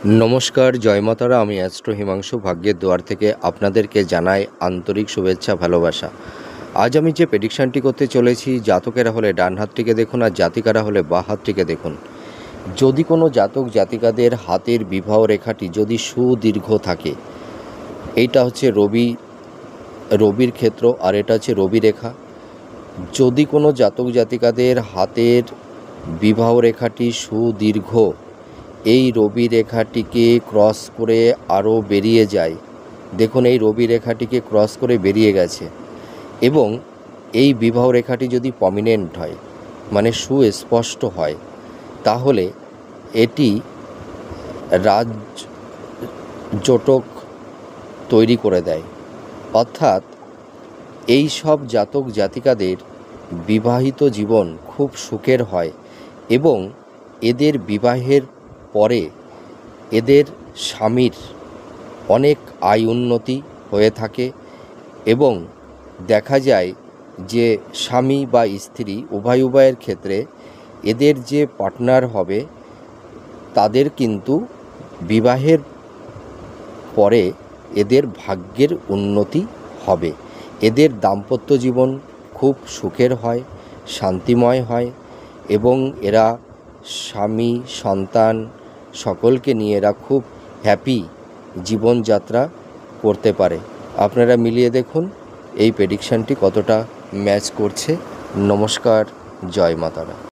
নমস্কার, জয় মাতারা। আমি অ্যাস্ট্রো হিমাংশু ভাগ্যের দুয়ার থেকে আপনাদেরকে জানাই আন্তরিক শুভেচ্ছা, ভালোবাসা। আজ আমি যে প্রেডিকশানটি করতে চলেছি, জাতকেরা হলে ডান হাতটিকে দেখুন আর জাতিকারা হলে বাঁ হাতটিকে দেখুন। যদি কোনো জাতক জাতিকাদের হাতের বিবাহ রেখাটি যদি সুদীর্ঘ থাকে, এইটা হচ্ছে রবির ক্ষেত্র আর এটা হচ্ছে রবি রেখা। যদি কোনো জাতক জাতিকাদের হাতের বিবাহ রেখাটি সুদীর্ঘ, এই রবি রেখাটিকে ক্রস করে আরও বেরিয়ে যায়, দেখুন এই রবি রেখাটিকে ক্রস করে বেরিয়ে গেছে, এবং এই বিবাহ রেখাটি যদি প্রমিনেন্ট হয়, মানে সুস্পষ্ট হয়, তাহলে এটি রাজজোটক তৈরি করে দেয়। অর্থাৎ এই সব জাতক জাতিকাদের বিবাহিত জীবন খুব সুখের হয় এবং এদের বিবাহের পরে এদের স্বামীর অনেক আয় উন্নতি হয়ে থাকে এবং দেখা যায় যে স্বামী বা স্ত্রী উভয়ের ক্ষেত্রে এদের যে পার্টনার হবে তাদের কিন্তু বিবাহের পরে এদের ভাগ্যের উন্নতি হবে। এদের দাম্পত্য জীবন খুব সুখের হয়, শান্তিময় হয় এবং এরা স্বামী সন্তান সকলকে নিয়ে এরা খুব হ্যাপি জীবনযাত্রা করতে পারে। আপনারা মিলিয়ে দেখুন এই প্রেডিকশানটি কতটা ম্যাচ করছে। নমস্কার, জয় মাতারা।